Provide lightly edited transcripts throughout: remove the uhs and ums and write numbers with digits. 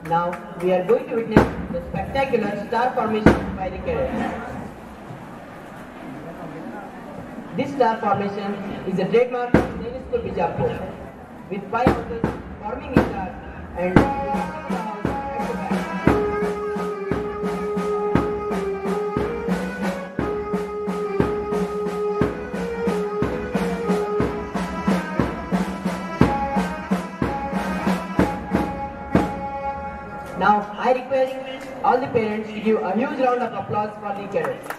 Now we are going to witness the spectacular star formation by the cadets. This star formation is a trademark of Navy School Bijapur, with 5 houses forming a star and now I request all the parents to give a huge round of applause for the cadets.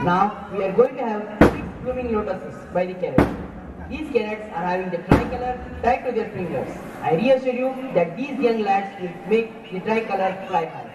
Now we are going to have 6 blooming lotuses by the cadets. These cadets are having the tricolor tied to their fingers. I reassure you that these young lads will make the tricolor fly high.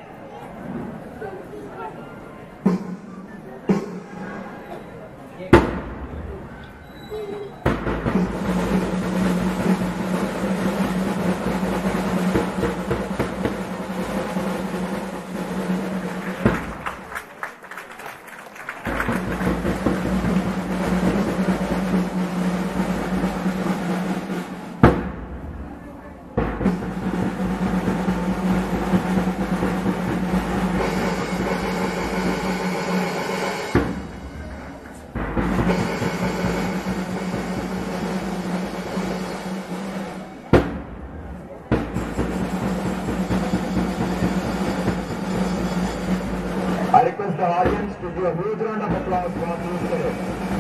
I request the audience to give a huge round of applause for these cadets.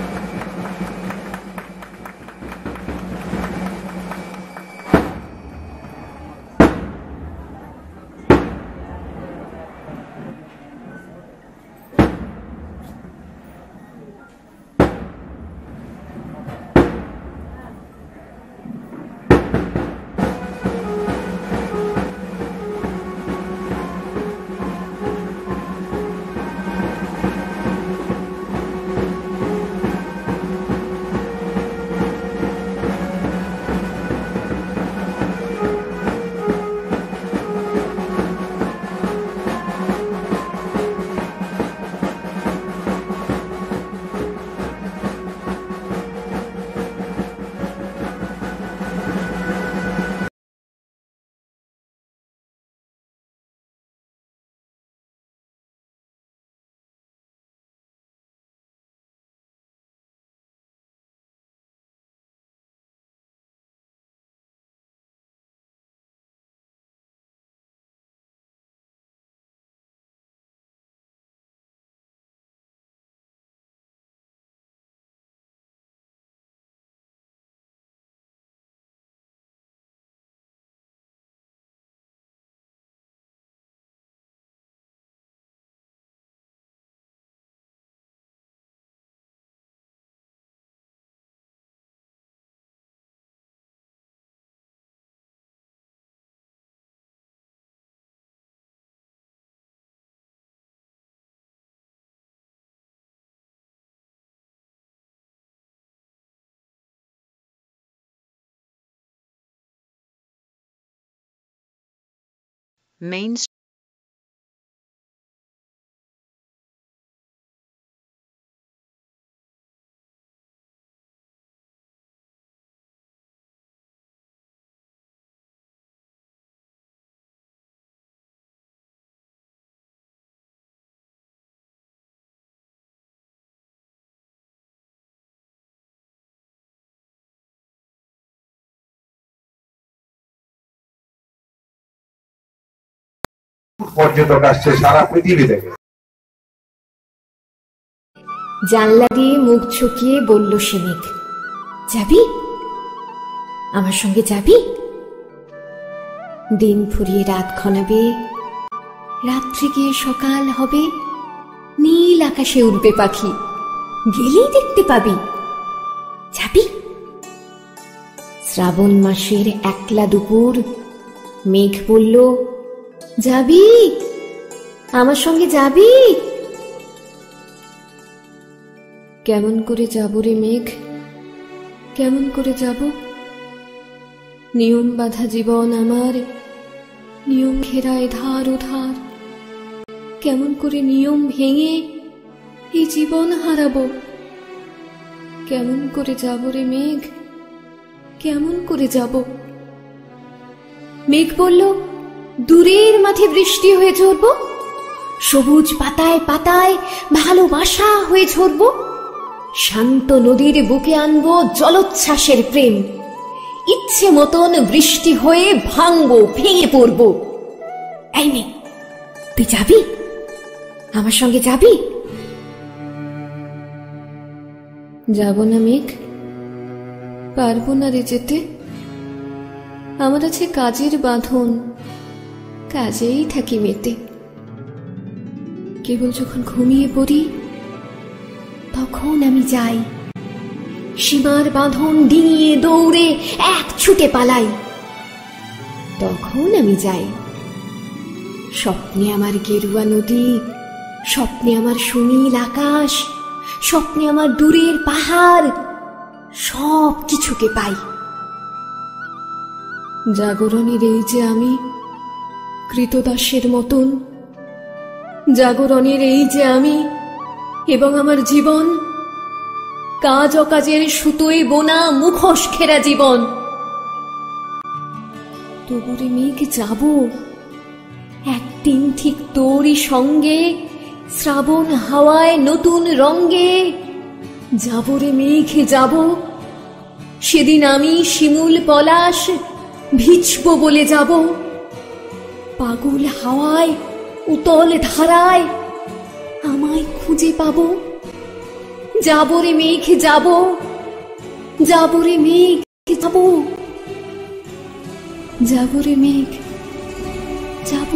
Main পর্যটক আসছে সারা পৃথিবী থেকে। জানলা দিয়ে মুখ ছুকিয়ে বলল সে মেঘ, যাবি আমার সঙ্গে, যাবি? দিন ফুরিয়ে রাত ঘনাবে, রাত্রি গিয়ে সকাল হবে, নীল আকাশে উড়বে পাখি, গেলেই দেখতে পাবি, যাবি? শ্রাবণ মাসের একলা দুপুর, মেঘ বলল, যাবি আমার সঙ্গে, যাবি? কেমন করে যাব রে মেঘ, কেমন করে যাব? নিয়ম বাঁধা জীবন আমার, নিয়ম ঘেরায় ধার ও ধার, কেমন করে নিয়ম ভেঙে এই জীবন হারাবো? কেমন করে যাব রে মেঘ, কেমন করে যাব? মেঘ বলল, দূরের মাঠে বৃষ্টি হয়ে ঝরব, সবুজ পাতায় পাতায় ভালোবাসা হয়ে ঝরব, শান্ত নদীর বুকে আনবো জলোচ্ছ্বাসের প্রেম, ইচ্ছে মতন বৃষ্টি হয়ে ভাঙবো, ভেঙে পড়ব। এই মেঘ, তুই যাবি আমার সঙ্গে, যাবি? যাব না মেঘ, পারবো না রে যেতে, আমার আছে কাজের বাঁধন, কাজেই থাকি মেতে। কেবল যখন ঘুমিয়ে পড়ি তখন আমি যাই, সীমার বাঁধন ডিঙিয়ে দৌড়ে এক ছুটে পালাই, তখন আমি যাই। স্বপ্নে আমার গেরুয়া নদী, স্বপ্নে আমার সুনীল আকাশ, স্বপ্নে আমার দূরের পাহাড়, সব কিছুকে পাই। জাগরণের এই যে আমি কৃতদাসের মতন, জাগরণের এই যে আমি এবং আমার জীবন, কাজ অকাজের সুতোয় বোনা মুখোশ ঘেরা জীবন। তবুরে মেঘ যাব একদিন ঠিক তোরই সঙ্গে, শ্রাবণ হাওয়ায় নতুন রঙ্গে। যাব রে মেঘ যাব, সেদিন আমি শিমুল পলাশ ভিজব বলে যাব, পাগল হাওয়ায় উতল ধারায় আমায় খুঁজে পাবো। যাব রে মেঘ যাব, যাব রে মেঘ যাব, যাব রে মেঘ যাব।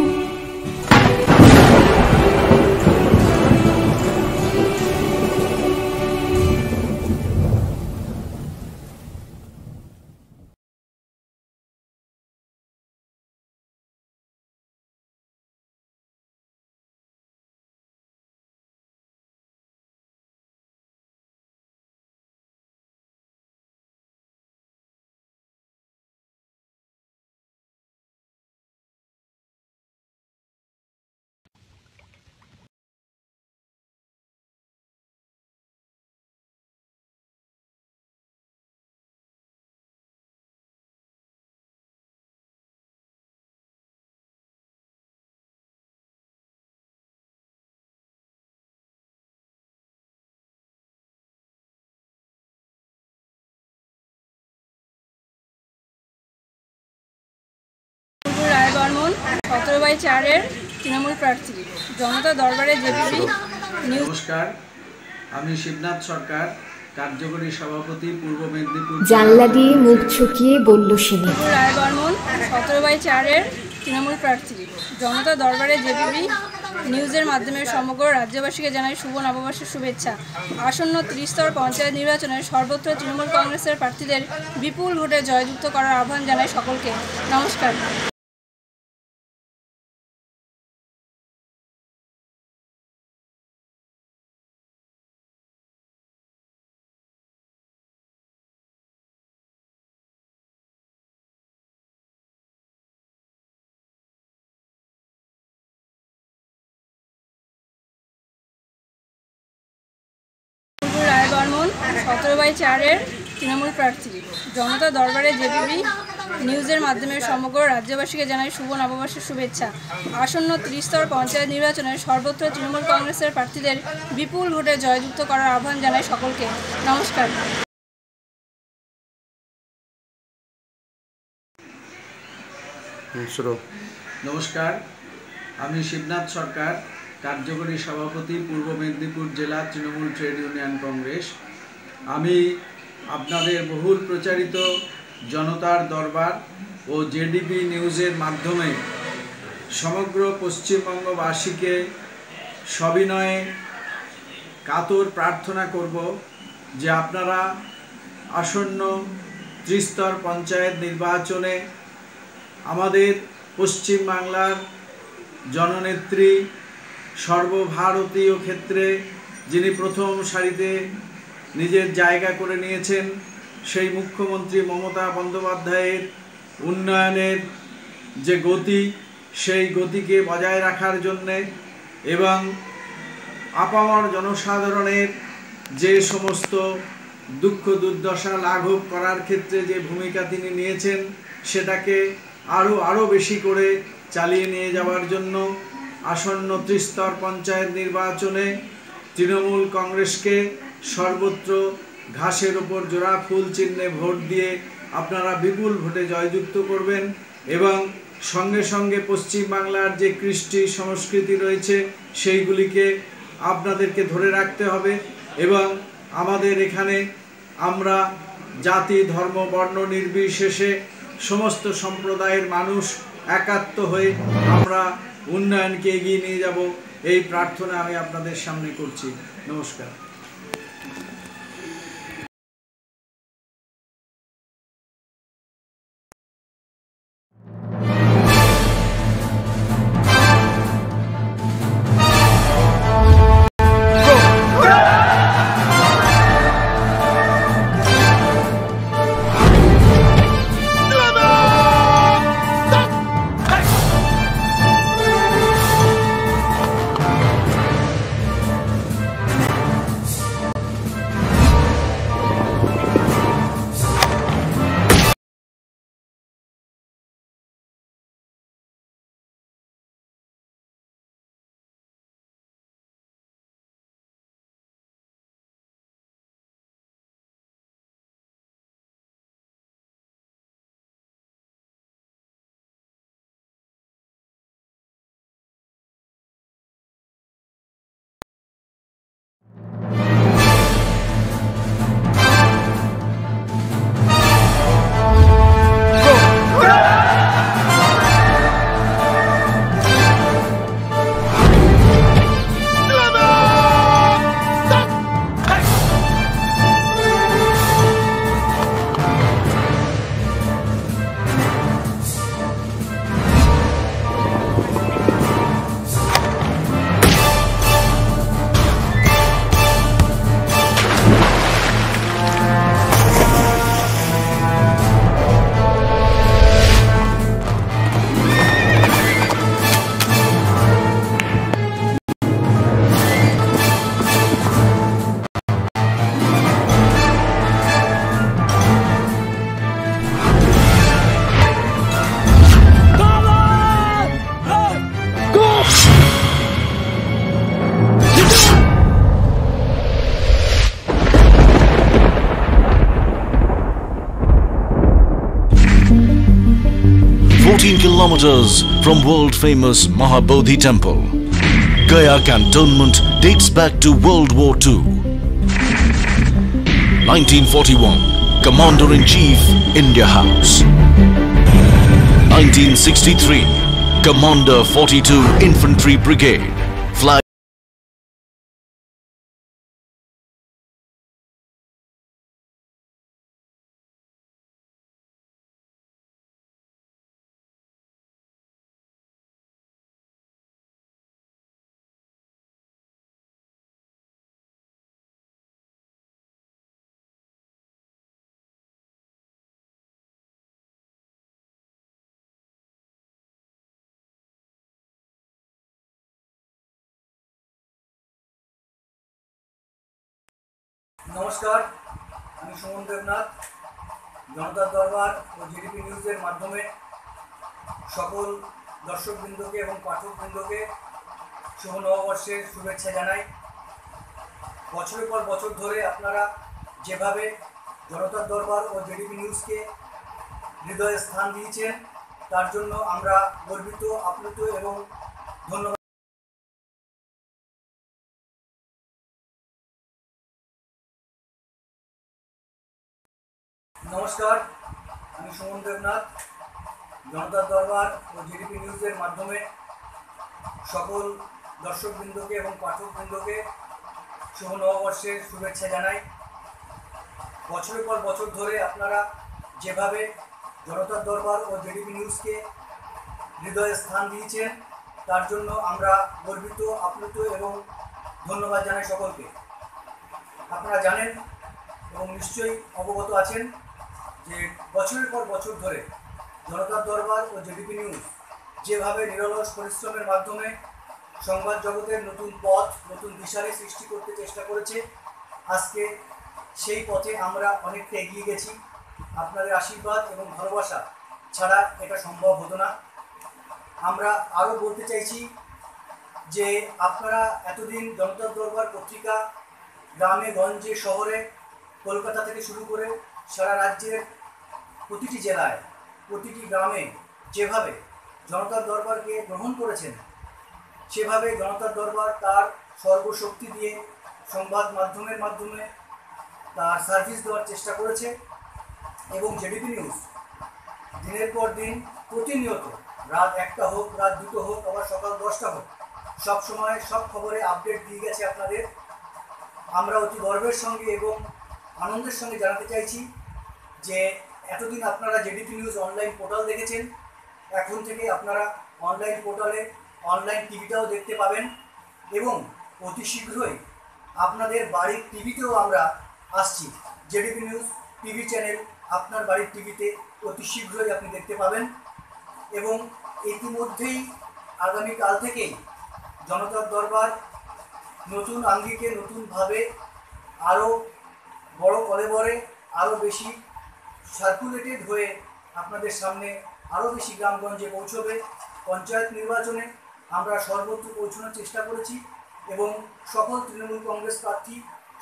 বর্মন 17/4 তৃণমূল প্রার্থী, জনতা দরবারে জেডিপি নিউজ। নমস্কার, আমি শিবনাথ সরকার, কার্যকরী সভাপতি, পূর্ব মেদিনীপুর। জানলা দিয়ে মুখ ছুকিয়ে বলল সে মেঘ, বর্মন 17/4 তৃণমূল প্রার্থী, জনতা দরবারে জেডিপি নিউজের মাধ্যমে সমগ্র রাজ্যবাসীকে জানাই শুভ নববর্ষের শুভেচ্ছা। আসন্ন 30 স্তর পঞ্চায়েত নির্বাচনে সর্বত্র তৃণমূল কংগ্রেসের প্রার্থীদের বিপুল ভোটে জয়যুক্ত করার আহ্বান জানাই সকলকে। নমস্কার। বর্মন 17/4 তৃণমূল প্রার্থী, জনতা দরবারে জেডিপি নিউজের মাধ্যমে সমগ্র রাজ্যবাসীকে জানাই শুভ নববর্ষের শুভেচ্ছা। আসন্ন 30 স্তর পঞ্চায়েত নির্বাচনে সর্বত্র তৃণমূল কংগ্রেসের প্রার্থীদের বিপুল ভোটে জয়যুক্ত করার আহ্বান জানাই সকলকে। নমস্কার। নমস্কার, আমি শিবনাথ সরকার, কার্যকরী সভাপতি, পূর্ব মেদিনীপুর জেলা তৃণমূল ট্রেড ইউনিয়ন কংগ্রেস। আমি আপনাদের বহুল প্রচারিত জনতার দরবার ও জেডিপি নিউজের মাধ্যমে সমগ্র পশ্চিমবঙ্গবাসীকে সবিনয়ে কাতর প্রার্থনা করব যে আপনারা আসন্ন ত্রিস্তর পঞ্চায়েত নির্বাচনে আমাদের পশ্চিমবাংলার জননেত্রী, সর্বভারতীয় ক্ষেত্রে যিনি প্রথম সারিতে নিজের জায়গা করে নিয়েছেন, সেই মুখ্যমন্ত্রী মমতা বন্দ্যোপাধ্যায়ের উন্নয়নের যে গতি, সেই গতিকে বজায় রাখার জন্যে এবং আপামর জনসাধারণের যে সমস্ত দুঃখ দুর্দশা লাঘব করার ক্ষেত্রে যে ভূমিকা তিনি নিয়েছেন, সেটাকে আরও বেশি করে চালিয়ে নিয়ে যাওয়ার জন্য আসন্ন ত্রিস্তর পঞ্চায়েত নির্বাচনে তৃণমূল কংগ্রেসকে সর্বত্র ঘাসের ওপর জোড়া ফুল চিহ্নে ভোট দিয়ে আপনারা বিপুল ভোটে জয়যুক্ত করবেন এবং সঙ্গে সঙ্গে পশ্চিমবাংলার যে কৃষ্টি সংস্কৃতি রয়েছে সেইগুলিকে আপনাদেরকে ধরে রাখতে হবে এবং আমাদের এখানে আমরা জাতি, ধর্ম, বর্ণ নির্বিশেষে সমস্ত সম্প্রদায়ের মানুষ একাত্ম হয়ে আমরা উন্নয়নকে এগিয়ে নিয়ে যাব, এই প্রার্থনা আমি আপনাদের সামনে করছি। নমস্কার। Kilometers from world-famous Mahabodhi Temple. Gaya Cantonment dates back to World War II. 1941, Commander-in-Chief, India House. 1963, Commander 42 Infantry Brigade, Flag. নমস্কার, আমি সুমন দেবনাথ। জনতার দরবার ও জিডিপি নিউজের মাধ্যমে সকল দর্শকবৃন্দকে এবং পাঠকবৃন্দকে শুভ নববর্ষের শুভেচ্ছা জানাই। বছরের পর বছর ধরে আপনারা যেভাবে জনতার দরবার ও জিডিপি নিউজকে হৃদয়ে স্থান দিয়েছেন, তার জন্য আমরা গর্বিত, আপ্লুত এবং ধন্যবাদ। নমস্কার, আমি সুমন দেবনাথ। জনতার দরবার ও জিডিপি নিউজের মাধ্যমে সকল দর্শকবৃন্দকে এবং পাঠকবৃন্দকে শুভ নববর্ষের শুভেচ্ছা জানাই। বছরের পর বছর ধরে আপনারা যেভাবে জনতার দরবার ও জিডিপি নিউজকে হৃদয়ে স্থান দিয়েছেন তার জন্য আমরা গর্বিত, আপ্লুত এবং ধন্যবাদ জানাই সকলকে। আপনারা জানেন এবং নিশ্চয়ই অবগত আছেন যে বছরের পর বছর ধরে জনতার দরবার ও জিডিপি নিউজ যেভাবে নিরলস পরিশ্রমের মাধ্যমে সংবাদ জগতের নতুন পথ, নতুন দিশারি সৃষ্টি করতে চেষ্টা করেছে, আজকে সেই পথে আমরা অনেকটা এগিয়ে গেছি। আপনাদের আশীর্বাদ এবং ভালোবাসা ছাড়া এটা সম্ভব হতো না। আমরা আরও বলতে চাইছি যে আপনারা এতদিন জনতার দরবার পত্রিকা গ্রামে গঞ্জে শহরে কলকাতা থেকে শুরু করে সারা রাজ্যের প্রতিটি জেলায় প্রতিটি গ্রামে যেভাবে জনতার দরবারকে গ্রহণ করেছেন, সেভাবে জনতার দরবার তার সর্বশক্তি দিয়ে সংবাদ মাধ্যমের মাধ্যমে তার সার্ভিস দেওয়ার চেষ্টা করেছে এবং জিডিপি নিউজ দিনের পর দিন প্রতিনিয়ত রাত 1টা হোক, রাত 2টো হোক, আবার সকাল 10টা হোক, সব সময় সব খবরে আপডেট দিয়ে গেছে আপনাদের। আমরা অতি গর্বের সঙ্গে এবং আনন্দের সঙ্গে জানাতে চাইছি যে এতদিন আপনারা জিডিপি নিউজ অনলাইন পোর্টাল দেখেছেন, এখন থেকে আপনারা অনলাইন পোর্টালে অনলাইন টিভিটাও দেখতে পাবেন এবং অতি শীঘ্রই আপনাদের বাড়ির টিভিতেও আমরা আসছি। জিডিপি নিউজ টিভি চ্যানেল আপনার বাড়ির টিভিতে অতি শীঘ্রই আপনি দেখতে পাবেন এবং ইতিমধ্যেই আগামীকাল থেকেই জনতার দরবার নতুন আঙ্গিকে নতুনভাবে আরও বড় কলেবরে আরও বেশি সার্কুলেটেড হয়ে আপনাদের সামনে আরও বেশি গ্রামগঞ্জে পৌঁছবে। পঞ্চায়েত নির্বাচনে আমরা সর্বত্র পৌঁছানোর চেষ্টা করেছি এবং সকল তৃণমূল কংগ্রেস প্রার্থী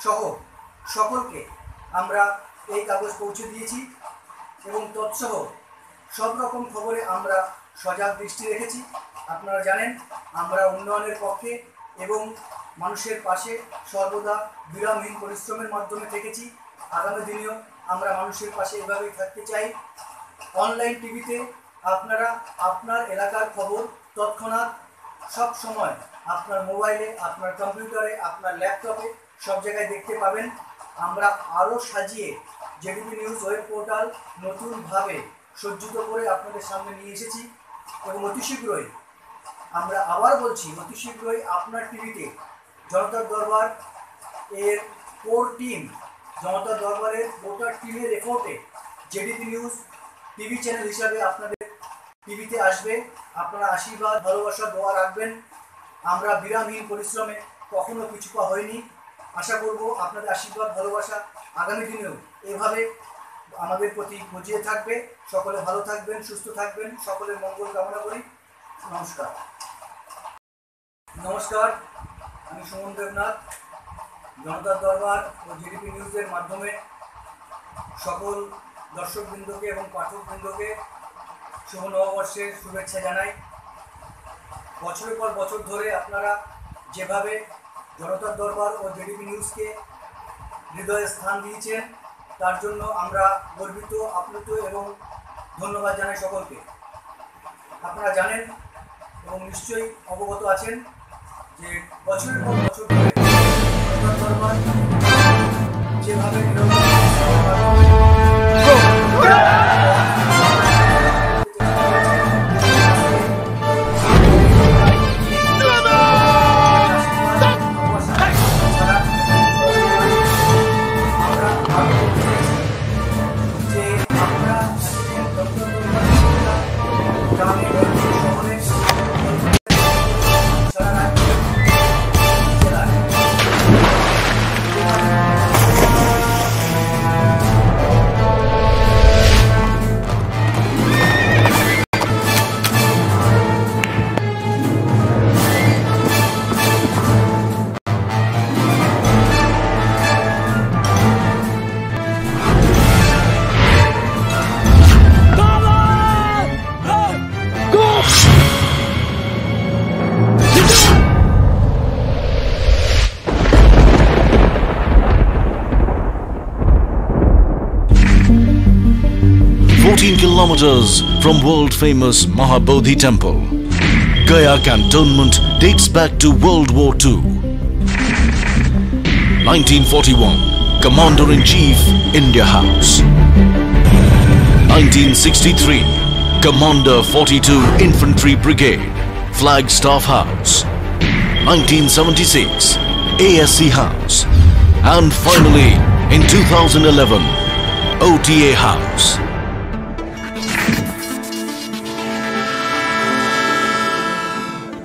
সহ সকলকে আমরা এই কাগজ পৌঁছে দিয়েছি এবং তৎসহ সব রকম খবরে আমরা সজাগ দৃষ্টি রেখেছি। আপনারা জানেন আমরা উন্নয়নের পক্ষে এবং মানুষের পাশে সর্বদা বিরামহীন পরিশ্রমের মাধ্যমে থেকেছি। আগামী দিনেও আমরা মানুষের পাশে এভাবেই থাকতে চাই। অনলাইন টিভিতে আপনারা আপনার এলাকার খবর তৎক্ষণাৎ সব সময় আপনার মোবাইলে, আপনার কম্পিউটারে, আপনার ল্যাপটপে সব জায়গায় দেখতে পাবেন। আমরা আরও সাজিয়ে জিডিপি নিউজ ওয়েব পোর্টাল নতুনভাবে সজ্জিত করে আপনাদের সামনে নিয়ে এসেছি এবং অতি শীঘ্রই, আমরা আবার বলছি, অতি শীঘ্রই আপনার টিভিতে জনতার দরবার এর কোর টিম, জনতার দরবারের গোটা টিমের এফোর্টে জিডিপি নিউজ টিভি চ্যানেল হিসাবে আপনাদের টিভিতে আসবে। আপনারা আশীর্বাদ, ভালোবাসা, দোয়া রাখবেন। আমরা বিরামহীন পরিশ্রমে কখনো পিছুপা হয়নি। আশা করব আপনাদের আশীর্বাদ, ভালোবাসা আগামী দিনেও এভাবে আমাদের প্রতি গজিয়ে থাকবে। সকলে ভালো থাকবেন, সুস্থ থাকবেন, সকলের মঙ্গল কামনা করি। নমস্কার। নমস্কার, আমি সুমন দেবনাথ। জনতার দরবার ও জিডিপি নিউজের মাধ্যমে সকল দর্শকবৃন্দকে এবং পাঠকবৃন্দকে শুভ নববর্ষের শুভেচ্ছা জানাই। বছরের পর বছর ধরে আপনারা যেভাবে জনতার দরবার ও জিডিপি নিউজকে হৃদয়ে স্থান দিয়েছেন তার জন্য আমরা গর্বিত, আপ্লুত এবং ধন্যবাদ জানাই সকলকে। আপনারা জানেন এবং নিশ্চয়ই অবগত আছেন যে বছরের পর বছর ধরে জনতার দরবার যেভাবে kilometers from world-famous Mahabodhi Temple. Gaya cantonment dates back to World War II. 1941, Commander-in-Chief, India House. 1963, Commander 42 Infantry Brigade, Flagstaff House. 1976, ASC House. And finally, in 2011, OTA House.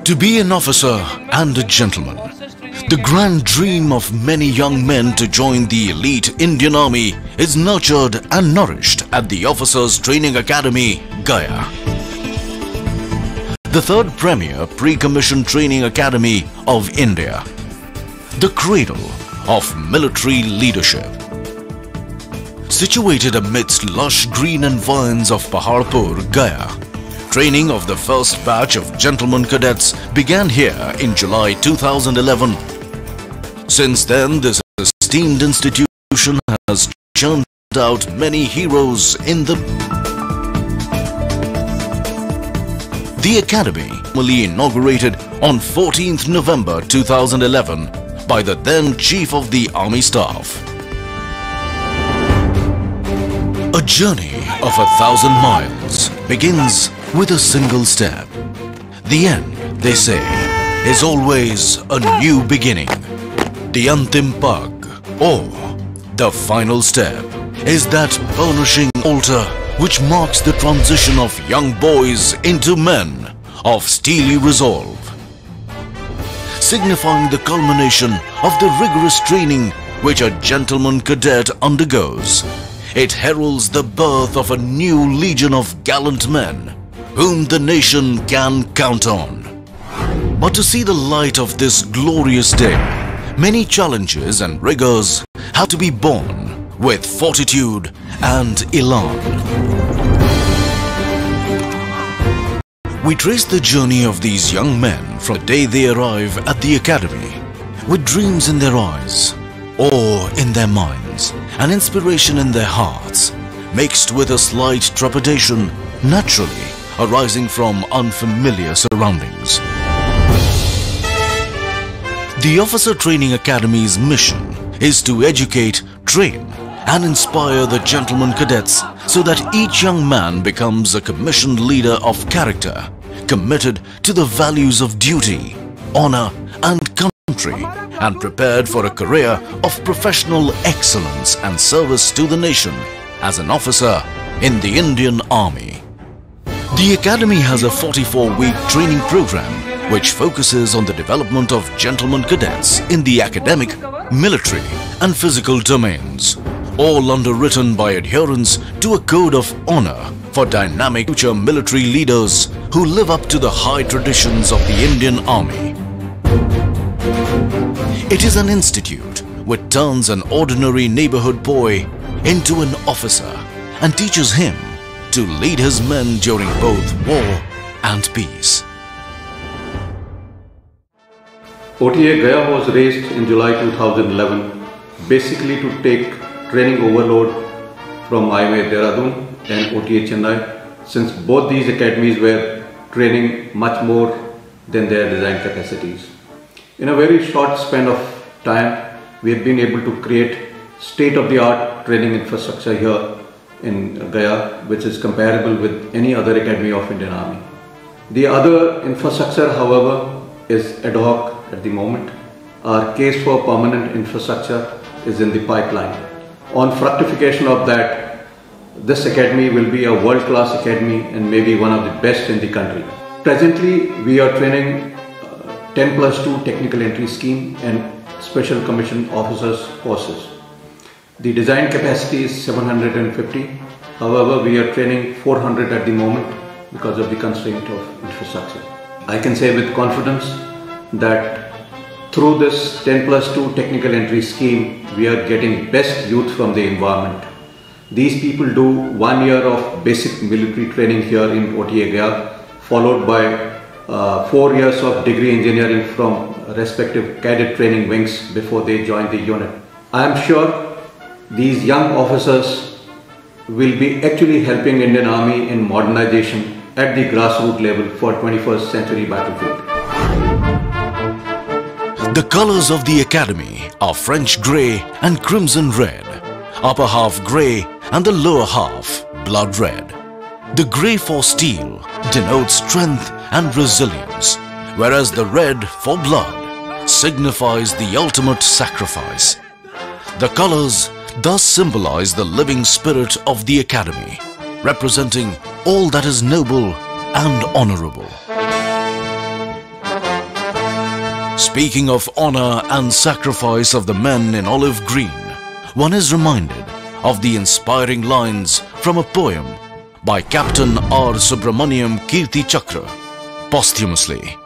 To be an officer and a gentleman, the grand dream of many young men to join the elite Indian Army is nurtured and nourished at the Officers Training Academy, Gaya. The third premier pre-commissioned training academy of India. The cradle of military leadership. Situated amidst lush green environs of Paharpur, Gaya, training of the first batch of gentlemen cadets began here in July 2011. Since then, this esteemed institution has churned out many heroes in the academy, formally inaugurated on 14th November 2011 by the then Chief of the Army Staff. A journey of 1,000 miles begins with a single step. The end, they say, is always a new beginning. The Antim Pag, or the final step, is that burnishing altar which marks the transition of young boys into men of steely resolve, signifying the culmination of the rigorous training which a gentleman cadet undergoes. It heralds the birth of a new legion of gallant men whom the nation can count on. But to see the light of this glorious day, many challenges and rigors have to be borne with fortitude and elan. We trace the journey of these young men from the day they arrive at the academy, with dreams in their eyes, awe in their minds, and inspiration in their hearts, mixed with a slight trepidation naturally arising from unfamiliar surroundings. The Officer Training Academy's mission is to educate, train, and inspire the gentlemen cadets so that each young man becomes a commissioned leader of character, committed to the values of duty, honor, and country, and prepared for a career of professional excellence and service to the nation as an officer in the Indian Army. The Academy has a 44-week training program which focuses on the development of gentlemen cadets in the academic, military, and physical domains, all underwritten by adherence to a code of honor for dynamic future military leaders who live up to the high traditions of the Indian Army. It is an institute which turns an ordinary neighborhood boy into an officer and teaches him to lead his men during both war and peace. OTA Gaya was raised in July 2011 basically to take training overload from IMA Dehradun and OTA Chennai, since both these academies were training much more than their design capacities. In a very short span of time, we have been able to create state-of-the-art training infrastructure here in Gaya, which is comparable with any other academy of Indian Army. The other infrastructure, however, is ad hoc at the moment. Our case for permanent infrastructure is in the pipeline. On fructification of that, this academy will be a world-class academy and maybe one of the best in the country. Presently, we are training 10+2 technical entry scheme and special commissioned officers courses. The design capacity is 750. However, we are training 400 at the moment because of the constraint of infrastructure. I can say with confidence that through this 10+2 technical entry scheme, we are getting best youth from the environment. These people do 1 year of basic military training here in OTA Gaya, followed by 4 years of degree engineering from respective cadet training wings before they join the unit. I am sure these young officers will be actually helping Indian Army in modernization at the grassroots level for 21st century battlefield. The colors of the academy are French grey and crimson red, upper half grey and the lower half blood red. The grey for steel denotes strength and resilience, whereas the red for blood signifies the ultimate sacrifice. The colors thus symbolize the living spirit of the academy, representing all that is noble and honorable. Speaking of honor and sacrifice of the men in olive green, one is reminded of the inspiring lines from a poem by Captain R. Subramaniam Kirti Chakra, posthumously.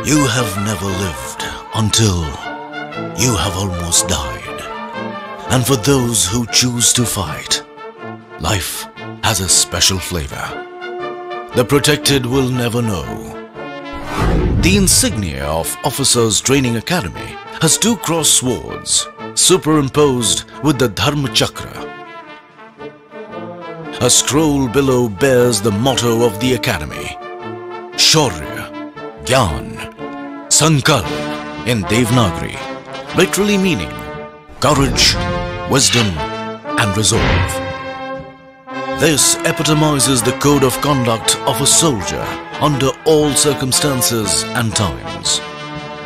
You have never lived until you have almost died. And for those who choose to fight, life has a special flavor. The protected will never know. The insignia of Officers Training Academy has two cross swords superimposed with the Dharma Chakra. A scroll below bears the motto of the academy, Shaurya, Gyan, Sankalp in Devanagari, literally meaning courage, wisdom and resolve. This epitomizes the code of conduct of a soldier under all circumstances and times.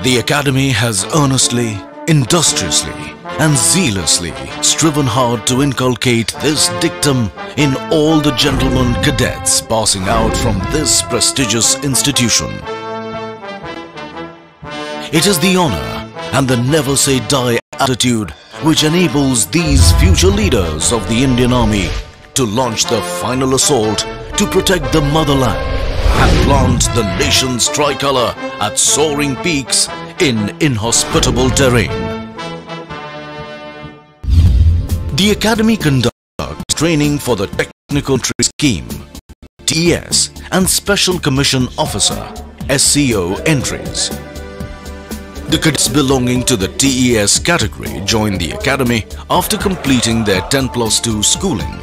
The academy has earnestly, industriously and zealously striven hard to inculcate this dictum in all the gentlemen cadets passing out from this prestigious institution. It is the honor and the never say die attitude which enables these future leaders of the Indian Army to launch the final assault to protect the motherland and plant the nation's tricolor at soaring peaks in inhospitable terrain. The academy conducts training for the Technical Entry Scheme, TES, and Special Commission Officer, SCO entries. The cadets belonging to the TES category join the academy after completing their 10+2 schooling.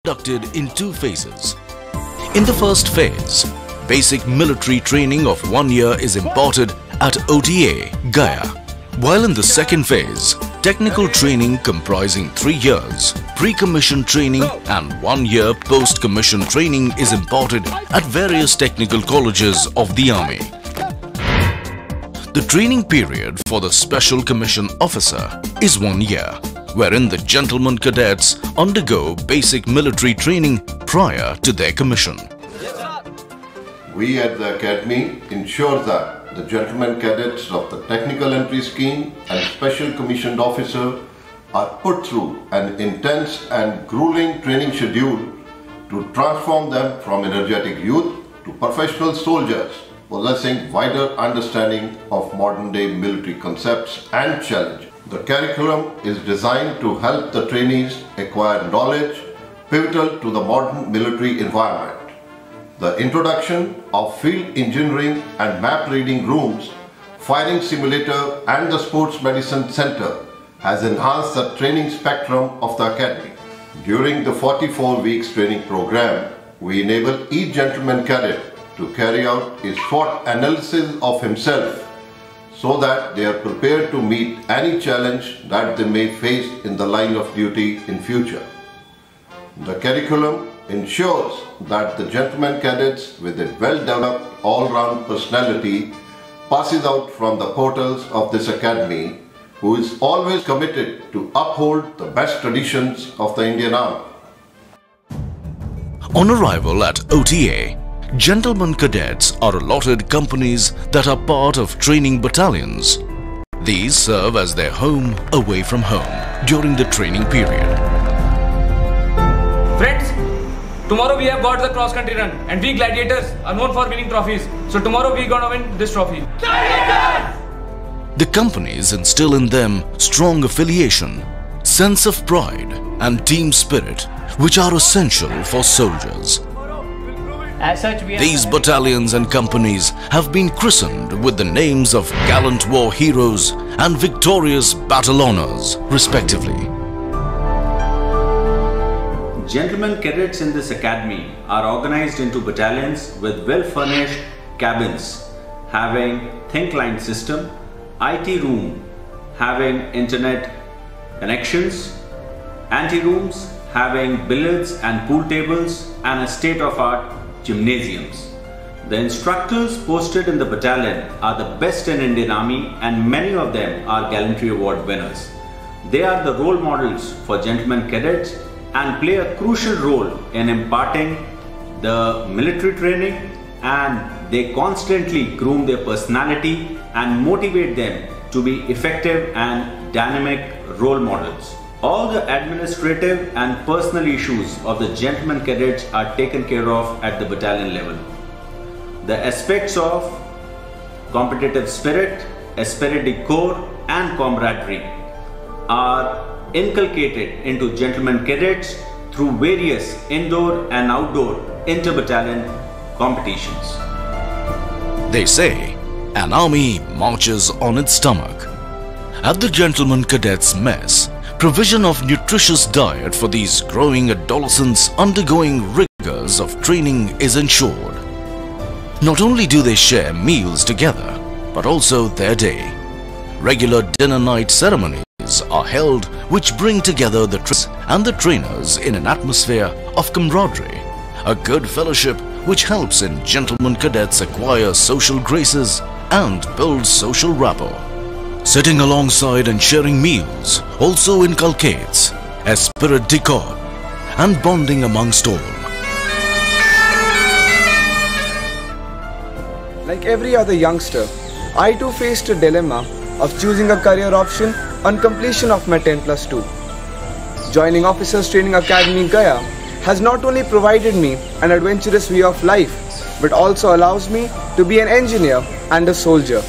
Conducted in two phases. In the first phase, basic military training of 1 year is imparted at OTA, Gaya, while in the second phase, technical training comprising 3 years, pre-commission training and 1 year post-commission training is imparted at various technical colleges of the Army. The training period for the Special Commission Officer is 1 year, wherein the gentlemen cadets undergo basic military training prior to their commission. We at the Academy ensure that the gentlemen cadets of the Technical Entry Scheme and Special Commissioned Officer are put through an intense and grueling training schedule to transform them from energetic youth to professional soldiers possessing wider understanding of modern-day military concepts and challenges. The curriculum is designed to help the trainees acquire knowledge pivotal to the modern military environment. The introduction of field engineering and map reading rooms, firing simulator and the sports medicine center has enhanced the training spectrum of the academy. During the 44 weeks training program, we enable each gentleman cadet to carry out a SWOT analysis of himself so that they are prepared to meet any challenge that they may face in the line of duty in future. The curriculum ensures that the gentleman cadets with a well-developed all-round personality passes out from the portals of this academy, who is always committed to uphold the best traditions of the Indian Army. On arrival at OTA, gentlemen cadets are allotted companies that are part of training battalions. These serve as their home away from home during the training period. Friends, tomorrow we have got the cross-country run and we gladiators are known for winning trophies. So tomorrow we are gonna win this trophy. The companies instill in them strong affiliation, sense of pride and team spirit which are essential for soldiers. As such, These battalions and companies have been christened with the names of gallant war heroes and victorious battle honors, respectively. Gentlemen cadets in this academy are organized into battalions with well-furnished cabins, having think line system, IT room having internet connections, ante-rooms having billiards and pool tables, and a state-of-art gymnasiums. The instructors posted in the battalion are the best in Indian Army, and many of them are Gallantry Award winners. They are the role models for gentlemen cadets and play a crucial role in imparting the military training, and they constantly groom their personality and motivate them to be effective and dynamic role models. All the administrative and personal issues of the gentlemen cadets are taken care of at the battalion level. The aspects of competitive spirit, esprit de corps and camaraderie are inculcated into gentlemen cadets through various indoor and outdoor inter-battalion competitions. They say an army marches on its stomach. At the Gentlemen Cadets Mess, provision of nutritious diet for these growing adolescents undergoing rigors of training is ensured. Not only do they share meals together, but also their day. Regular dinner night ceremonies are held which bring together the troops and the trainers in an atmosphere of camaraderie, a good fellowship which helps in gentlemen cadets acquire social graces and build social rapport. Sitting alongside and sharing meals also inculcates esprit de corps and bonding amongst all. Like every other youngster, I too faced a dilemma of choosing a career option on completion of my 10+2. Joining Officers Training Academy Gaya has not only provided me an adventurous way of life, but also allows me to be an engineer and a soldier.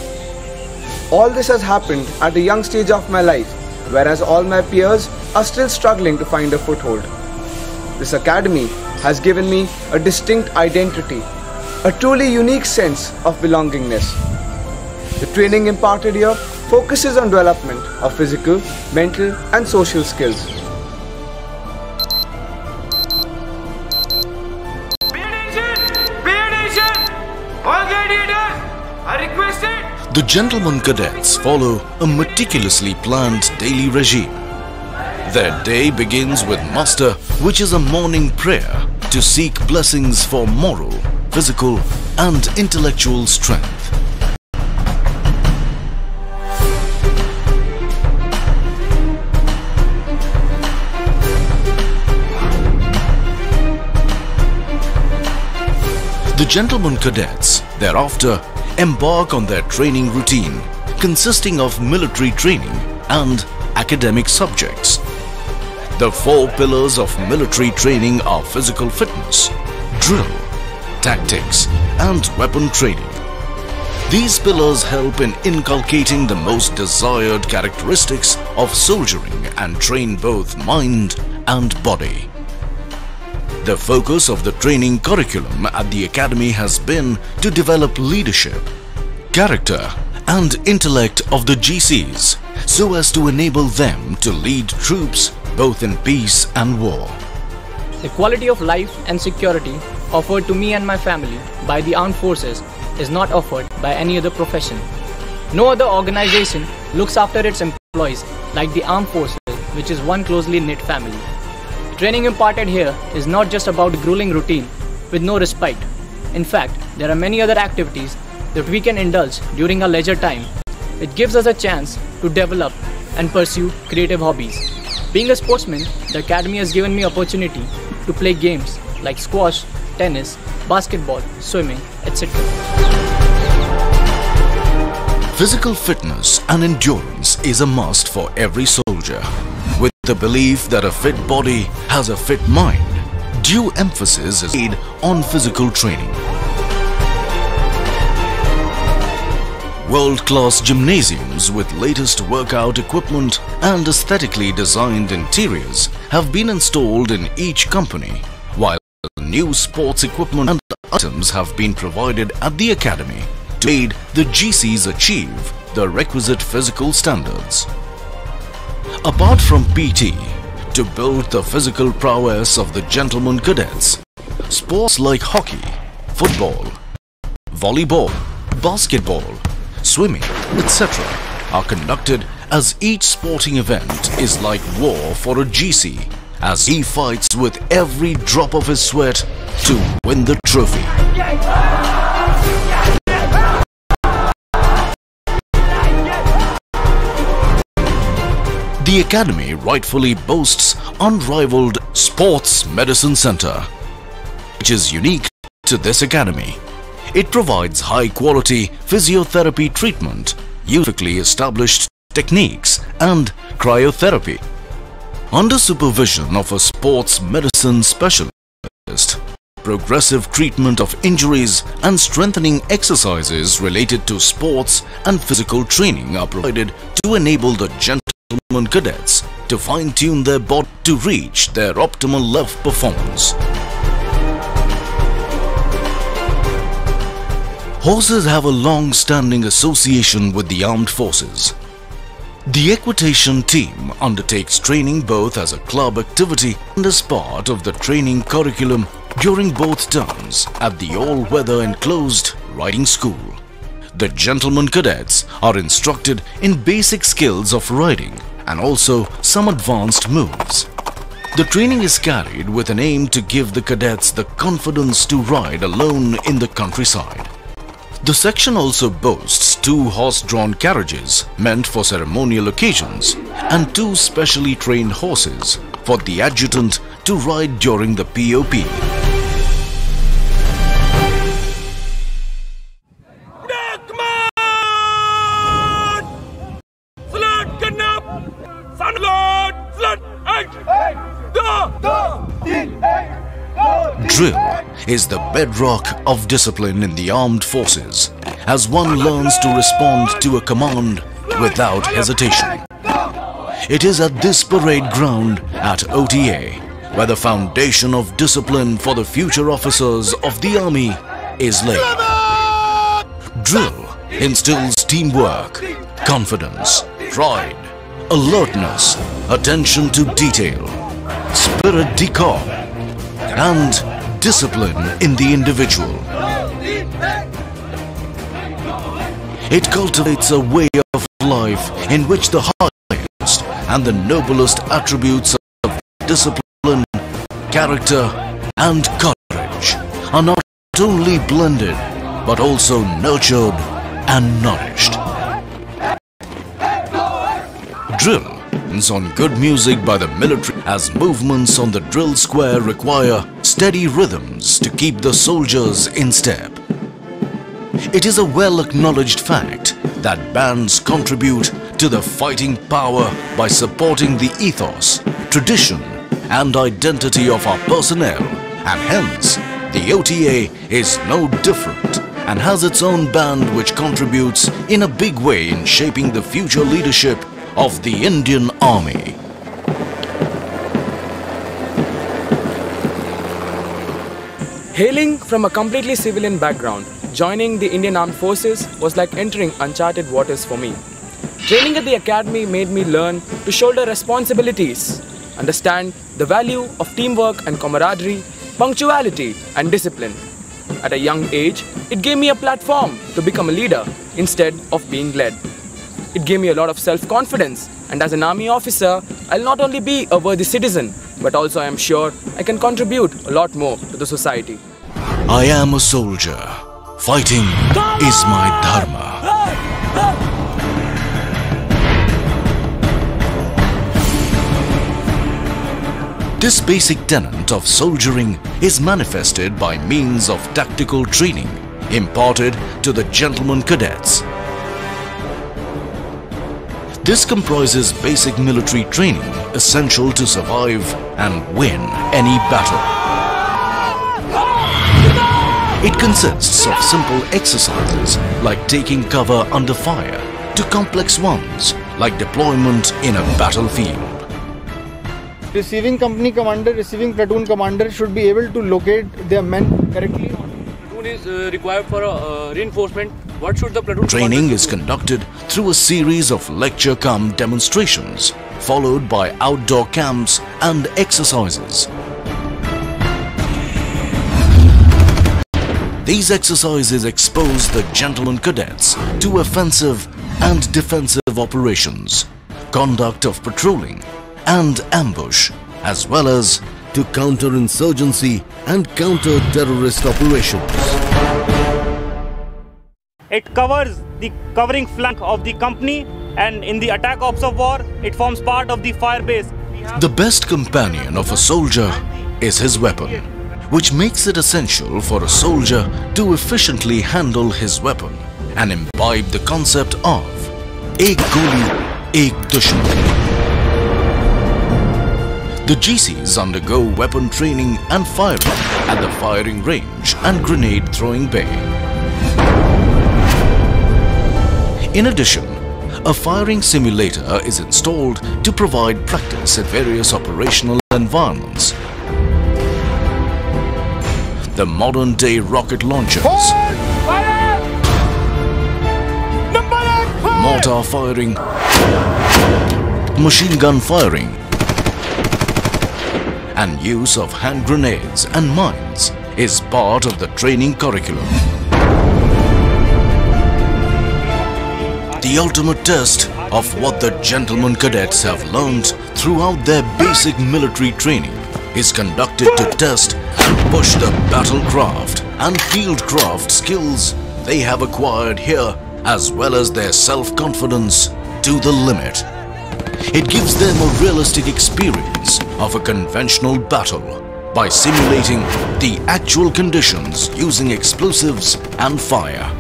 All this has happened at a young stage of my life, whereas all my peers are still struggling to find a foothold. This academy has given me a distinct identity, a truly unique sense of belongingness. The training imparted here focuses on development of physical, mental and social skills. The gentlemen cadets follow a meticulously planned daily regime. Their day begins with muster, which is a morning prayer to seek blessings for moral, physical and intellectual strength. The gentlemen cadets thereafter embark on their training routine consisting of military training and academic subjects. The 4 pillars of military training are physical fitness, drill, tactics and weapon training. These pillars help in inculcating the most desired characteristics of soldiering and train both mind and body. The focus of the training curriculum at the academy has been to develop leadership, character and intellect of the GCs so as to enable them to lead troops both in peace and war. The quality of life and security offered to me and my family by the armed forces is not offered by any other profession. No other organization looks after its employees like the armed forces, which is one closely knit family. Training imparted here is not just about grueling routine with no respite. In fact, there are many other activities that we can indulge during our leisure time. It gives us a chance to develop and pursue creative hobbies. Being a sportsman, the academy has given me opportunity to play games like squash, tennis, basketball, swimming, etc. Physical fitness and endurance is a must for every soldier. With the belief that a fit body has a fit mind, due emphasis is laid on physical training. World-class gymnasiums with latest workout equipment and aesthetically designed interiors have been installed in each company, while new sports equipment and items have been provided at the academy to aid the GCs achieve the requisite physical standards. Apart from PT, to build the physical prowess of the gentlemen cadets, sports like hockey, football, volleyball, basketball, swimming, etc. are conducted, as each sporting event is like war for a GC, as he fights with every drop of his sweat to win the trophy. The academy rightfully boasts unrivaled Sports Medicine Center, which is unique to this academy. It provides high-quality physiotherapy treatment, uniquely established techniques and cryotherapy. Under supervision of a sports medicine specialist, progressive treatment of injuries and strengthening exercises related to sports and physical training are provided to enable the gentlemen cadets to fine-tune their body to reach their optimal level of performance. Horses have a long-standing association with the armed forces. The equitation team undertakes training both as a club activity and as part of the training curriculum during both terms at the all-weather enclosed riding school. The gentlemen cadets are instructed in basic skills of riding and also some advanced moves. The training is carried with an aim to give the cadets the confidence to ride alone in the countryside. The section also boasts 2 horse-drawn carriages meant for ceremonial occasions and 2 specially trained horses for the adjutant to ride during the POP. Drill is the bedrock of discipline in the armed forces, as one learns to respond to a command without hesitation. It is at this parade ground at OTA where the foundation of discipline for the future officers of the army is laid. Drill instills teamwork, confidence, pride, alertness, attention to detail, spirit de corps, and discipline in the individual. It cultivates a way of life in which the highest and the noblest attributes of discipline, character, and courage are not only blended but also nurtured and nourished. Drill is on good music by the military, as movements on the drill square require steady rhythms to keep the soldiers in step. It is a well-acknowledged fact that bands contribute to the fighting power by supporting the ethos, tradition, and identity of our personnel, and hence the OTA is no different and has its own band which contributes in a big way in shaping the future leadership of the Indian Army. Hailing from a completely civilian background, joining the Indian Armed Forces was like entering uncharted waters for me. Training at the academy made me learn to shoulder responsibilities, understand the value of teamwork and camaraderie, punctuality and discipline. At a young age, it gave me a platform to become a leader instead of being led. It gave me a lot of self-confidence, and as an army officer, I'll not only be a worthy citizen, but also I am sure I can contribute a lot more to the society. I am a soldier. Fighting is my dharma. This basic tenet of soldiering is manifested by means of tactical training imparted to the gentlemen cadets. This comprises basic military training essential to survive and win any battle. It It consists of simple exercises like taking cover under fire to complex ones like deployment in a battlefield. Receiving company commander, receiving platoon commander should be able to locate their men correctly. Platoon is required for reinforcement. What should the platoon Training is conducted through a series of lecture-cum demonstrations, followed by outdoor camps and exercises. These exercises expose the gentlemen cadets to offensive and defensive operations, conduct of patrolling and ambush, as well as to counter-insurgency and counter-terrorist operations. It covers the covering flank of the company, and in the attack ops of war, it forms part of the fire base. The best companion of a soldier is his weapon, which makes it essential for a soldier to efficiently handle his weapon and imbibe the concept of Ek Goli, Ek Dushman. The GCs undergo weapon training and firing at the firing range and grenade throwing bay. In addition, a firing simulator is installed to provide practice at various operational environments. The modern-day rocket launchers, mortar firing, machine gun firing, and use of hand grenades and mines is part of the training curriculum. The ultimate test of what the gentlemen cadets have learned throughout their basic military training is conducted to test and push the battlecraft and fieldcraft skills they have acquired here, as well as their self-confidence, to the limit. It gives them a realistic experience of a conventional battle by simulating the actual conditions using explosives and fire.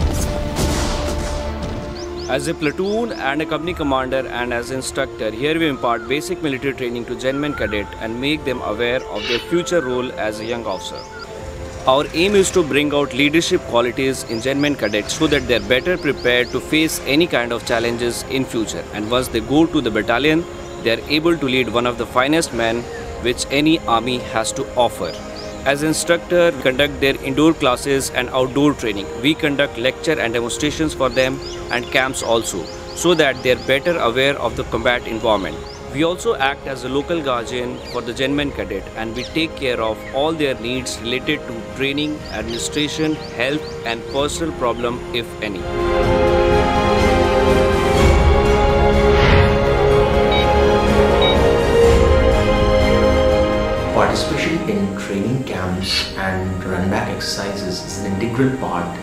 As a platoon and a company commander and as instructor, here we impart basic military training to gentlemen cadet and make them aware of their future role as a young officer. Our aim is to bring out leadership qualities in gentlemen cadets so that they are better prepared to face any kind of challenges in future, and once they go to the battalion, they are able to lead one of the finest men which any army has to offer. As instructor, we conduct their indoor classes and outdoor training. We conduct lecture and demonstrations for them and camps also, so that they are better aware of the combat environment. We also act as a local guardian for the gentlemen cadet, and we take care of all their needs related to training, administration, health and personal problem if any. Participation in training camps and run-back exercises is an integral part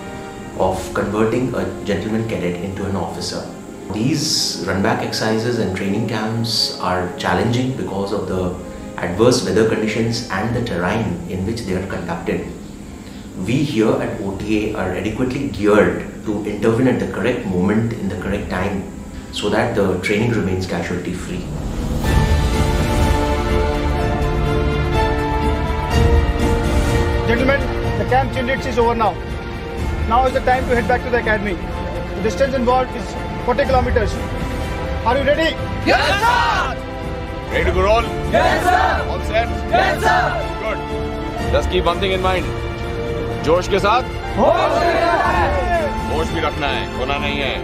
of converting a gentleman cadet into an officer. These run-back exercises and training camps are challenging because of the adverse weather conditions and the terrain in which they are conducted. We here at OTA are adequately geared to intervene at the correct moment in the correct time so that the training remains casualty-free. Gentlemen, the camp change is over now. Now is the time to head back to the academy. The distance involved is 40 kilometers. Are you ready? Yes, sir! Ready to go roll? Yes, sir! All set? Yes, sir! Good. Just keep one thing in mind. जोश के साथ होश भी रखना है, खोना नहीं है.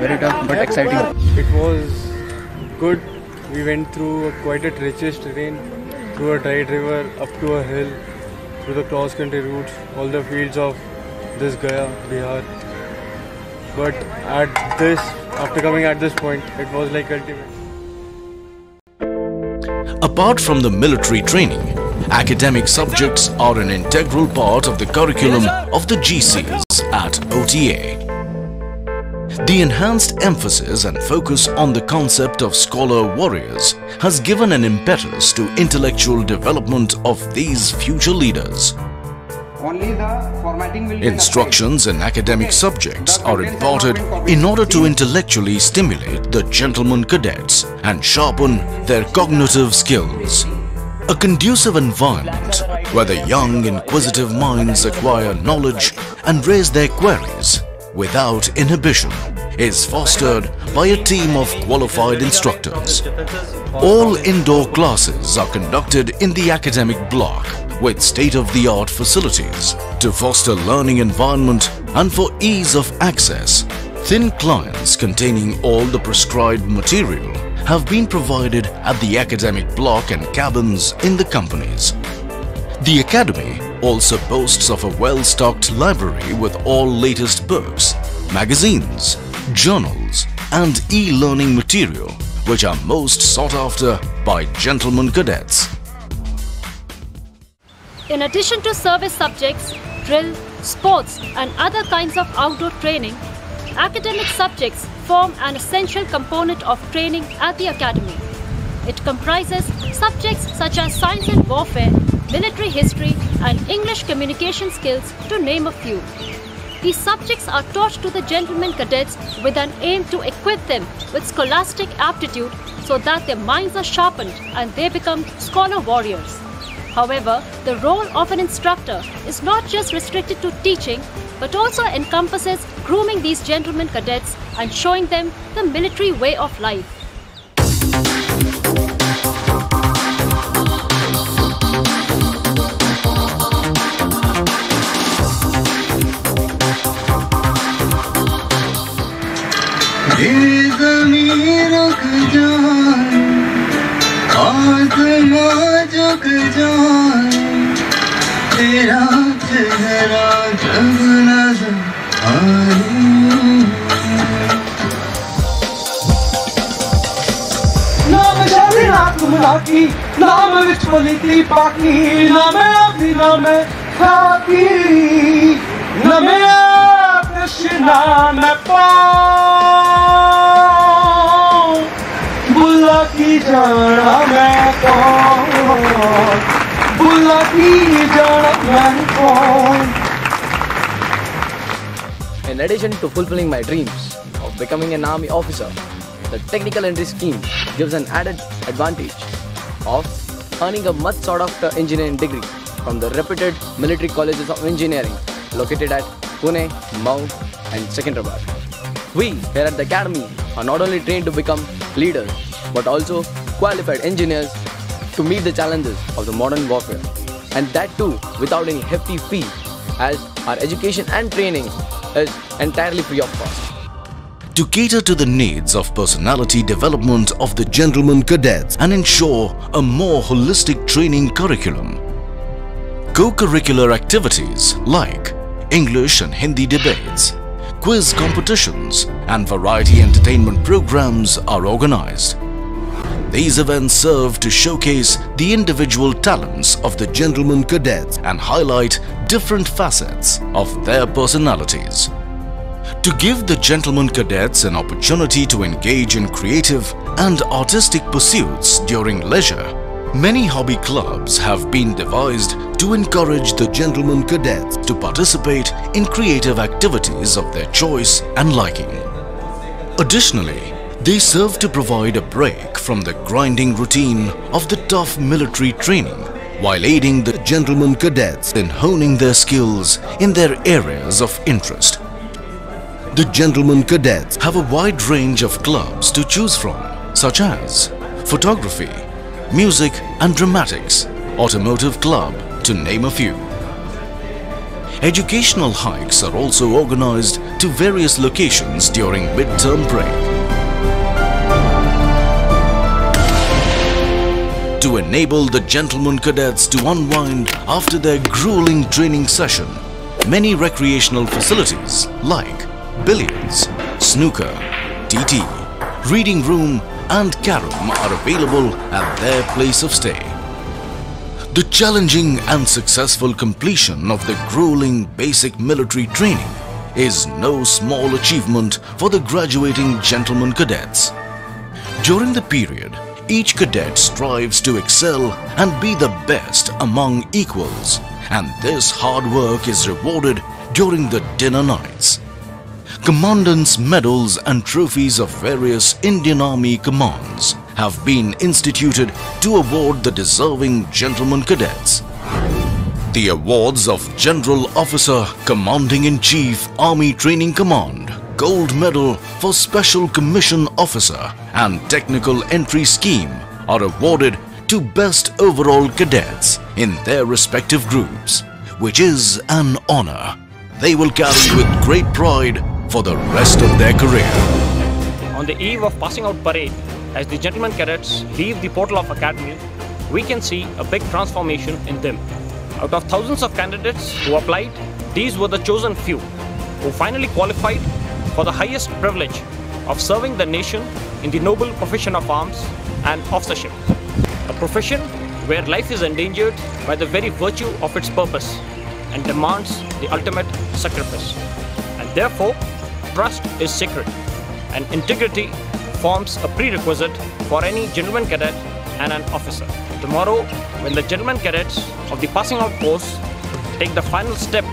Very tough but exciting. It was good. We went through quite a treacherous terrain, through a tight river, up to a hill, through the cross-country routes, all the fields of this Gaya, Bihar. But after coming at this point, it was like ultimate. Apart from the military training, academic subjects are an integral part of the curriculum of the GCs at OTA. The enhanced emphasis and focus on the concept of scholar warriors has given an impetus to intellectual development of these future leaders. Only the formatting will be Instructions in academic subjects are imparted in order to intellectually stimulate the gentlemen cadets and sharpen their cognitive skills. A conducive environment where the young inquisitive minds acquire knowledge and raise their queries without inhibition is fostered by a team of qualified instructors. All indoor classes are conducted in the academic block with state-of-the-art facilities to foster learning environment and for ease of access. Thin clients containing all the prescribed material have been provided at the academic block and cabins in the companies. The academy also boasts of a well-stocked library with all latest books, magazines, journals and e-learning material which are most sought after by gentlemen cadets. In addition to service subjects, drill, sports and other kinds of outdoor training, academic subjects form an essential component of training at the academy. It comprises subjects such as science and warfare, military history and English communication skills, to name a few. These subjects are taught to the gentlemen cadets with an aim to equip them with scholastic aptitude so that their minds are sharpened and they become scholar warriors. However, the role of an instructor is not just restricted to teaching, but also encompasses grooming these gentlemen cadets and showing them the military way of life. नाम विच पलीती पाकी नाम अपनी नाम खाकी नाम कृष्णा मैं पाऊं बुला की जाना मैं कौन बुला की जाना मैं कौन. In addition to fulfilling my dreams of becoming an army officer, the technical entry scheme gives an added advantage of earning a much sought after engineering degree from the reputed military colleges of engineering located at Pune, Mau and Secunderabad. We here at the academy are not only trained to become leaders but also qualified engineers to meet the challenges of the modern warfare, and that too without any hefty fee, as our education and training is entirely free of cost. To cater to the needs of personality development of the gentlemen cadets and ensure a more holistic training curriculum, co-curricular activities like English and Hindi debates, quiz competitions and variety entertainment programs are organized. These events serve to showcase the individual talents of the gentlemen cadets and highlight different facets of their personalities. To give the gentlemen cadets an opportunity to engage in creative and artistic pursuits during leisure, many hobby clubs have been devised to encourage the gentlemen cadets to participate in creative activities of their choice and liking. Additionally, they serve to provide a break from the grinding routine of the tough military training while aiding the gentlemen cadets in honing their skills in their areas of interest. The gentlemen cadets have a wide range of clubs to choose from, such as photography, music and dramatics, automotive club, to name a few. Educational hikes are also organized to various locations during mid-term break. To enable the gentlemen cadets to unwind after their grueling training session, many recreational facilities like billiards, snooker, TT, reading room and carom are available at their place of stay. The challenging and successful completion of the grueling basic military training is no small achievement for the graduating gentlemen cadets. During the period, each cadet strives to excel and be the best among equals, and this hard work is rewarded during the dinner nights. Commandants' medals and trophies of various Indian Army commands have been instituted to award the deserving gentlemen cadets. The awards of General Officer Commanding-in-Chief Army Training Command, Gold Medal for Special Commission Officer and Technical Entry Scheme are awarded to best overall cadets in their respective groups, which is an honor they will carry with great pride for the rest of their career. On the eve of passing out parade, as the gentlemen cadets leave the portal of academy, we can see a big transformation in them. Out of thousands of candidates who applied, these were the chosen few who finally qualified for the highest privilege of serving the nation in the noble profession of arms and officership. A profession where life is endangered by the very virtue of its purpose and demands the ultimate sacrifice. And therefore, trust is sacred and integrity forms a prerequisite for any gentleman cadet and an officer. Tomorrow, when the gentlemen cadets of the passing out course take the final step,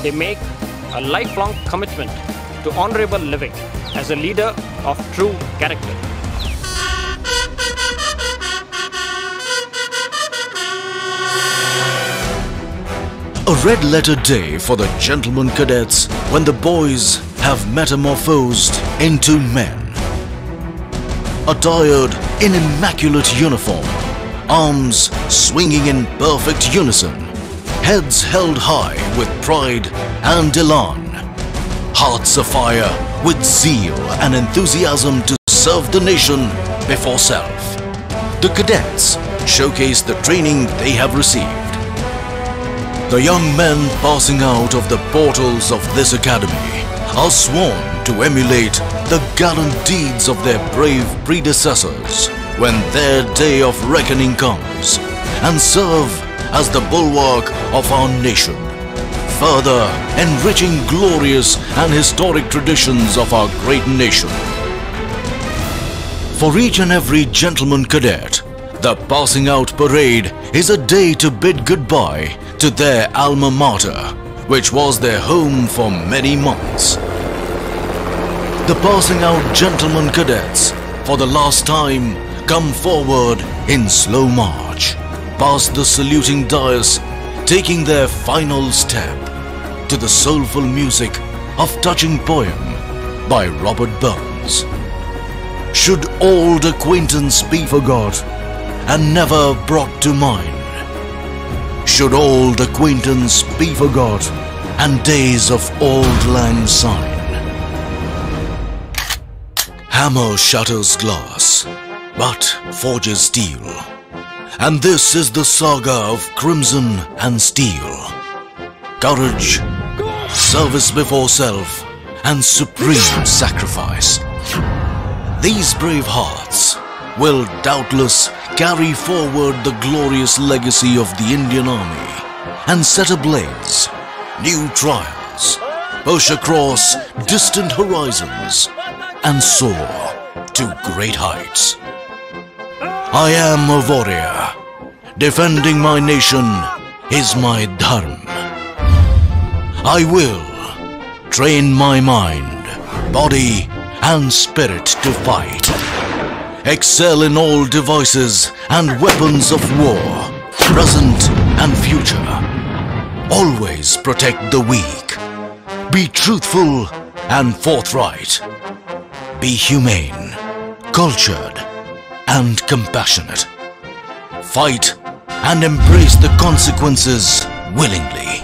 they make a lifelong commitment to honorable living as a leader of true character. A red letter day for the gentlemen cadets when the boys have metamorphosed into men. Attired in immaculate uniform, arms swinging in perfect unison, heads held high with pride and elan, hearts afire with zeal and enthusiasm to serve the nation before self. The cadets showcase the training they have received. The young men passing out of the portals of this academy are sworn to emulate the gallant deeds of their brave predecessors when their day of reckoning comes and serve as the bulwark of our nation, further enriching glorious and historic traditions of our great nation. For each and every gentleman cadet, the passing out parade is a day to bid goodbye to their alma mater, which was their home for many months. The passing out gentlemen cadets, for the last time, come forward in slow march, past the saluting dais, taking their final step to the soulful music of touching poem by Robert Burns. Should old acquaintance be forgot and never brought to mind? Should old acquaintance be forgot and days of auld lang syne? Hammer shatters glass, but forges steel. And this is the saga of crimson and steel. Courage, service before self, and supreme sacrifice. These brave hearts will doubtless carry forward the glorious legacy of the Indian Army and set ablaze new trials, push across distant horizons, and soar to great heights. I am a warrior. Defending my nation is my dharma. I will train my mind, body, and spirit to fight. Excel in all devices and weapons of war, present and future. Always protect the weak. Be truthful and forthright. Be humane, cultured, and compassionate. Fight and embrace the consequences willingly.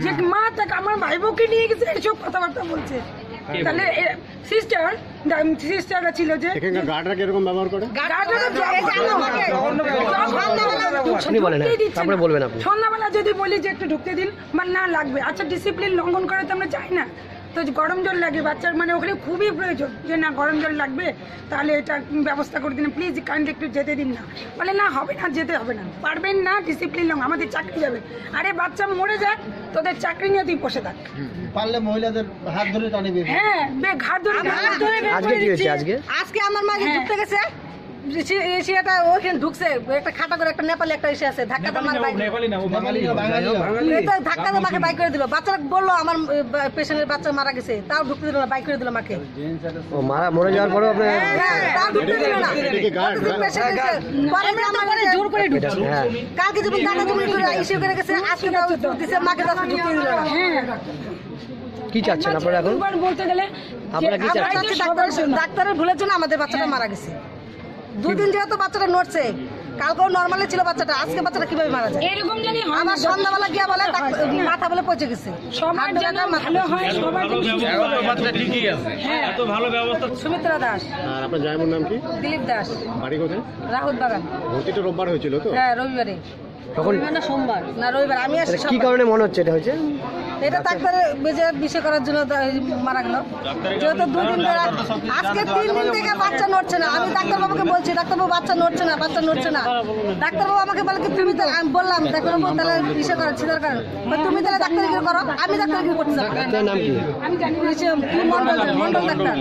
যে মা তাকে আমার ভাই বোনকে নিয়ে গেছে এইসব কথাবার্তা বলছে। তাহলে সিস্টাররা ছিল যে গার্ডরা কিরকম ব্যবহার করে, সন্ধ্যাবেলা যদি বলি যে একটু ঢুকতে দিন বা না লাগবে, আচ্ছা ডিসিপ্লিন লঙ্ঘন করে তো আমরা চাই না। তো গরম জল লাগে বাচ্চার, মানে ওখানে খুবই প্রয়োজন যে না গরম জল লাগবে, তাহলে এটা ব্যবস্থা করে দিন প্লিজ, কাইন্ডলি একটু যেতে দিন না। বলে না হবে না, যেতে হবে না, পারবেন না, ডিসিপ্লিন লঙ্ঘন, আমাদের চাকরি যাবে। আরে বাচ্চা মরে যাক, তোদের চাকরি নিয়ে তুই বসে থাক। পারলে মহিলাদের হাত ধরে টানি বের, হ্যাঁ ঘাট ধরে। আজকে কি হয়েছে? আজকে আমার মা ঢুকতে গেছে, এশিয়াটা ওখানে ঢুকছে, একটা খাটা করে একটা নেপালি একটা এসে আছে, ধাক্কা দিয়ে ধাক্কা দিয়ে মাকে বাইক করে দিল। বাচ্চারা বললো আমার পেশেন্টের বাচ্চা মারা গেছে, তাও ঢুকতে দিল না, বাইক করে দিল মাকে। মরে যাওয়ার পরেও আপনি তাও ঢুকতে দিল না, জোর করে ঢুকছে। কালকে যদি টাকা জমি করে ইস্যু করে গেছে, আজকে দিচ্ছে মাকে ঢুকতে দিল না। কি চাচ্ছেন আপনারা এখন? বলতে গেলে ডাক্তারের ভুলের জন্য আমাদের বাচ্চাটা মারা গেছে। দুদিন যেহেতু বাচ্চাটা নড়ছে, কালকেও নর্মালি ছিল বাচ্চাটা, আজকে বাচ্চাটা কিভাবে মারা যায়? এরকম জানি আমার সন্ধ্যাবেলা গিয়া বলে মাথা বলে পচে গেছে। সবার জন্য ভালো হয়, সবার বাচ্চা ঠিকই আছে, এত ভালো ব্যবস্থা। সুমিত্রা দাস। আর আপনার জামাইয়ের নাম কি? দিলীপ দাস। বাড়ি কোথায়? রাহুল বাগান। ভর্তিটা রোববার হয়েছিল তো? হ্যাঁ রবিবারে। তখন না সোমবার না রবিবার। আমি আসছি। কি কারণে মনে হচ্ছে এটা হয়েছে? এটা ডাক্তারের বিষয় করার জন্য মারা গেল। যেহেতু দুদিন ধরে, আজকে 3 দিন থেকে বাচ্চা নড়ছে না। আমি ডাক্তারবাবুকে বলছি, ডাক্তারবাবু বাচ্চা নড়ছে না, বাচ্চা নড়ছে না। ডাক্তারবাবু আমাকে বলে কি তুমি, আমি বললাম ডাক্তারবাবু তাহলে বিষয় করার ছিদার কারণ তুমি তাহলে ডাক্তারগিরি করো, আমি ডাক্তারগিরি করতে চাই। আপনার নাম কি? আমি জানি মন্ডল ডাক্তার।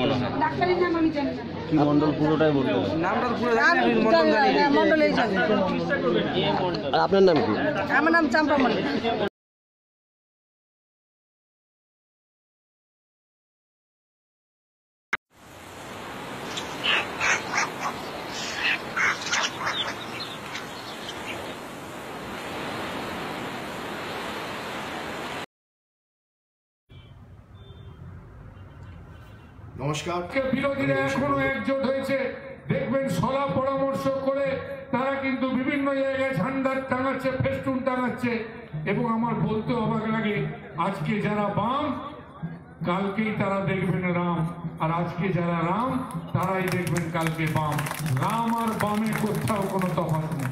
ডাক্তারের নাম আমি জানি না। কি মন্ডল পুরোটাই বলবো, নামটা পুরো মন্ডল এই জানি। আর আপনার নাম কি? আমার নাম চাম্পা মন্ডল। নমস্কার। বিরোধীরা এখনো একজোট হয়েছে, দেখবেন সলা পরামর্শ করে তারা কিন্তু বিভিন্ন জায়গায় ঝান্ডা টাঙাচ্ছে, ফেস্টুন টাঙাচ্ছে। এবং আমার বলতে অবাক লাগে, আজকে যারা বাম কালকেই তারা দেখবেন রাম, আর আজকে যারা রাম তারাই দেখবেন কালকে বাম। রাম আর বামের কোথাও কোনো তফাৎ নেই।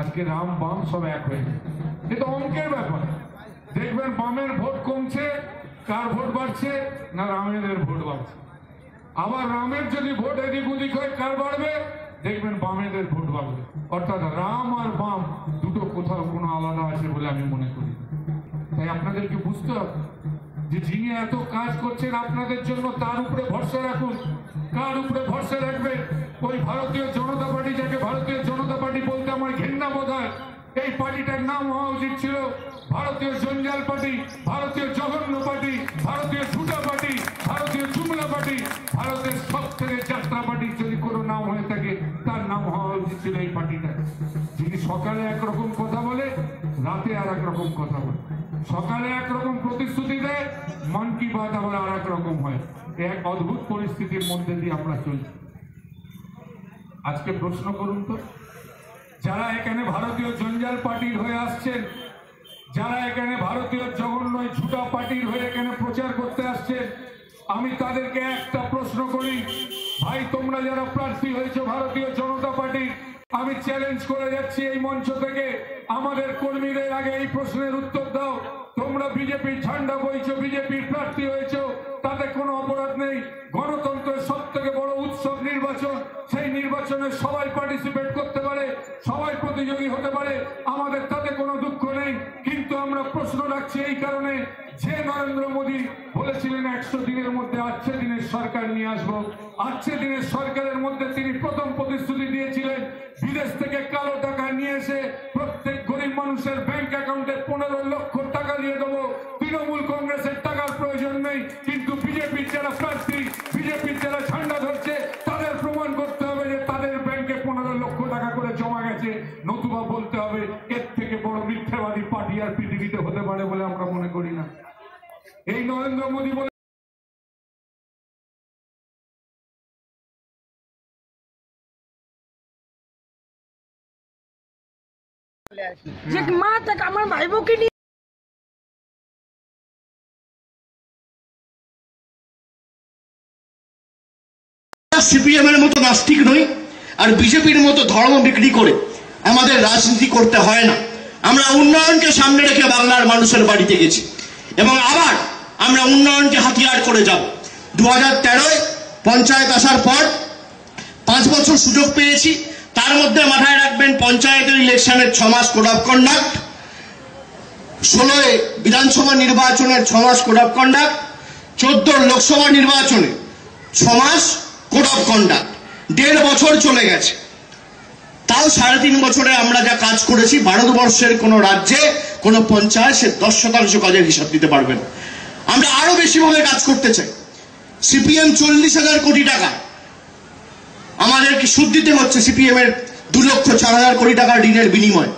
আজকে রাম বাম সব এক হয়ে গেছে। কিন্তু অঙ্কের ব্যাপার, দেখবেন বামের ভোট কমছে, কার ভোট বাড়ছে না রামের ভোট বাড়ছে। আবার রামের যদি ভোট এদিক ওদিক হয়, কার বাড়বে? দেখবেন বামেদের ভোট বাড়বে। অর্থাৎ রাম আর বাম দুটো কোথাও কোনো আলাদা আছে বলে আমি মনে করি। তাই আপনাদেরকে বুঝতে হবে যে যিনি এত কাজ করছেন আপনাদের জন্য, তার উপরে ভরসা রাখুন। কার উপরে ভরসা রাখবেন? ওই ভারতীয় জনতা পার্টি, যাকে ভারতীয় জনতা পার্টি বলতে আমার ঘৃণা বোধ হয়। এই পার্টিটার নাম হওয়া উচিত ছিল ভারতীয় জঞ্জাল পার্টি, ভারতীয় জঘন্য পার্টি, ভারতীয় ঝুটা পার্টি, ভারতীয় জুমলা পার্টি, ভারতের সব থেকে যাত্রা পার্টি। যদি কোনো নাম হয়ে থাকে তার নাম হওয়া উচিত ছিল এই পার্টিটা। যিনি সকালে একরকম কথা বলে, রাতে আর এক রকম কথা বলে। সকালে একরকম প্রতিশ্রুতি দেয়, মন কি বাত আবার আর এক রকম হয়। এক অদ্ভুত পরিস্থিতির মধ্যে দিয়ে আমরা চলছি। আজকে প্রশ্ন করুন তো, যারা এখানে ভারতীয় জঞ্জাল পার্টির হয়ে আসছেন, যারা এখানে ভারতীয় জঘন্য ঝুটা পার্টির হয়ে এখানে প্রচার করতে আসছেন, আমি তাদেরকে একটা প্রশ্ন করি, ভাই তোমরা যারা প্রার্থী হয়েছে ভারতীয় জনতা পার্টি, আমি চ্যালেঞ্জ করে যাচ্ছি এই মঞ্চ থেকে, আমাদের কর্মীদের আগে এই প্রশ্নের উত্তর দাও। তোমরা বিজেপির ঝান্ডা বইছো, বিজেপির প্রার্থী হয়েছো, তাতে কোনো অপরাধ নেই। গণতন্ত্রের সব থেকে বড় উৎসব নির্বাচন, সেই নির্বাচনে সবাই পার্টিসিপেট করতে পারে, সবাই প্রতিযোগী হতে পারে, আমাদের তাতে কোনো দুঃখ নেই। কিন্তু আমরা প্রশ্ন রাখছি এই কারণে, যে নরেন্দ্র মোদী বলেছিলেন 100 দিনের মধ্যে 8 দিনের সরকার নিয়ে আসবো, 8 দিনের সরকারের মধ্যে তিনি প্রথম প্রতিশ্রুতি দিয়েছিলেন বিদেশ থেকে কালো টাকা নিয়ে এসে প্রত্যেক গরিব মানুষের ব্যাংক অ্যাকাউন্টে 15 লক্ষ টাকা দিয়ে দেবো। তৃণমূল কংগ্রেসের টাকার প্রয়োজন নেই, কিন্তু বিজেপির যারা প্রার্থী, বিজেপির যারা ঝান্ডা ধরছে, তাদের প্রমাণ করতে হবে যে তাদের ব্যাংকে 15 লক্ষ টাকা করে জমা গেছে। নতুবা বলতে হবে এর থেকে বড় মিথ্যাবাদী পার্টি আর পৃথিবীতে হতে পারে বলে আমরা মনে করি না। এই নরেন্দ্র মোদী বলে যে মা তাকে আমার ভাই বোনকে নিয়ে সিপিএম এর মতো নাস্তিক নই, আর বিজেপির মতো ধর্ম বিক্রি করে আমাদের রাজনীতি করতে হয় না। আমরা উন্নয়নকে সামনে রেখে বাংলার মানুষের বাড়িতে গেছি এবং আবার আমরা উন্নয়নকে হাতিয়ার করে যাব। 2013 পঞ্চায়েত আসার পর 5 বছর সুযোগ পেয়েছি। তার মধ্যে মাথায় রাখবেন, পঞ্চায়েতের ইলেকশনের 6 মাস কোড অফ কন্ডাক্ট, 16 বিধানসভা নির্বাচনের 6 মাস কোড অফ কন্ডাক্ট, 14 লোকসভা নির্বাচনে 6 মাস কোড অফ কন্ডাক্ট। 1.5 বছর চলে গেছে। তাও 3.5 বছরে আমরা যা কাজ করেছি, ভারতবর্ষের কোন রাজ্যে কোন পঞ্চায়েত সে 10% কাজের হিসাব দিতে পারবে না। আমরা আরো বেশিভাবে কাজ করতে চাই। সিপিএম 40,000 কোটি টাকা আমাদেরকে সুদ দিতে হচ্ছে, সিপিএম এর 2,04,000 কোটি টাকার ঋণের বিনিময়ে।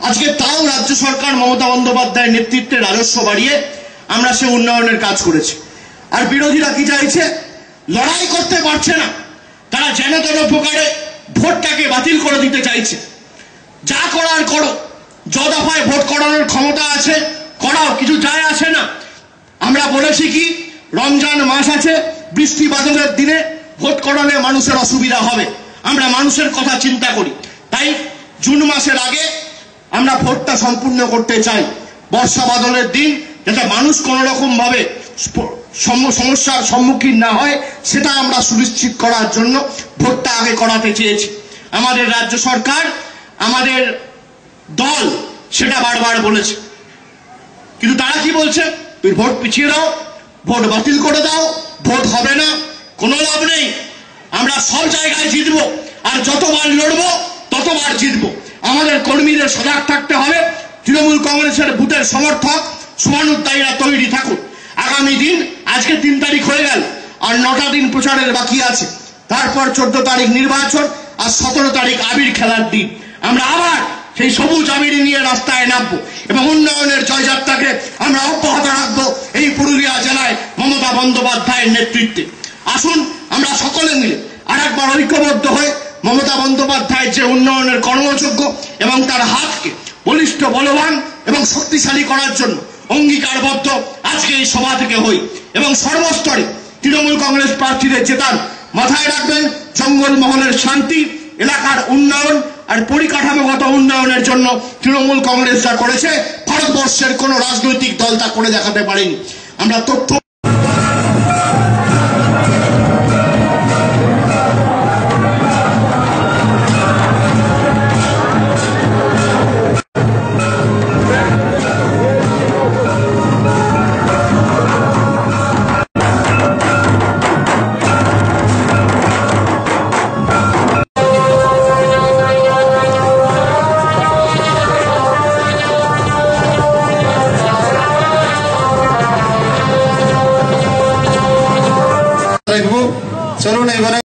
আজকে তাও রাজ্য সরকার মমতা বন্দ্যোপাধ্যায়ের নেতৃত্বে রাজস্ব বাড়িয়ে আমরা সে উন্নয়নের কাজ করেছি। আর বিরোধীরা কি চাইছে? লড়াই করতে পারছে না, তারা যেন তেন প্রকারে ভোটটাকে বাতিল করে দিতে চাইছে। যা করার করো, দফায় ভোট করানোর ক্ষমতা আছে করাও, কিছু যায় আসে না। আমরা বলেছি কি, রমজান মাস আছে, বৃষ্টি বাদলের দিনে ভোট করালে মানুষের অসুবিধা হবে। আমরা মানুষের কথা চিন্তা করি, তাই জুন মাসের আগে আমরা ভোটটা সম্পূর্ণ করতে চাই। বর্ষা বাদলের দিন যাতে মানুষ কোন রকম ভাবে সমস্যার সম্মুখীন না হয়, সেটা আমরা সুনিশ্চিত করার জন্য ভোটটা আগে করাতে চেয়েছি। আমাদের রাজ্য সরকার, আমাদের দল সেটা বারবার বলেছে, কিন্তু তারা কি বলছে? তুই ভোট পিছিয়ে দাও, ভোট বাতিল করে দাও, ভোট হবে না, কোনো লাভ নেই। আমরা সব জায়গায় জিতবো, আর যতবার লড়বো ততবার জিতবো। আমাদের কর্মীদের সজাগ থাকতে হবে। তৃণমূল কংগ্রেসের বুথের সমর্থক শুভানুধ্যায়ীরা তৈরি থাকুন। আগামী দিন, আজকে 3 তারিখ হয়ে গেল, আর 9টা দিন প্রচারের বাকি আছে। তারপর 14 তারিখ নির্বাচন, আর 17 তারিখ আবির খেলার দিন। আমরা আবার সেই সবুজ আবির নিয়ে রাস্তায় নামবো এবং উন্নয়নের জয়যাত্রাকে আমরা অব্যাহত রাখবো এই পুরুলিয়া জেলায় মমতা বন্দ্যোপাধ্যায়ের নেতৃত্বে। আসুন আমরা সকলে মিলে আরেকবার ঐক্যবদ্ধ হয়ে মমতা বন্দ্যোপাধ্যায়ের যে উন্নয়নের কর্মযজ্ঞ এবং তার হাতকে বলিষ্ঠ, বলবান এবং শক্তিশালী করার জন্য অঙ্গীকারবদ্ধ আজকে এই সভা থেকে হই এবং সর্বস্তরে তৃণমূল কংগ্রেস প্রার্থীদের জেতার। মাথায় রাখবেন, জঙ্গলমহলের শান্তি, এলাকার উন্নয়ন আর পরিকাঠামোগত উন্নয়নের জন্য তৃণমূল কংগ্রেস যা করেছে, ভারতবর্ষের কোন রাজনৈতিক দল তা করে দেখাতে পারেনি। আমরা তথ্য चलो नहीं बने।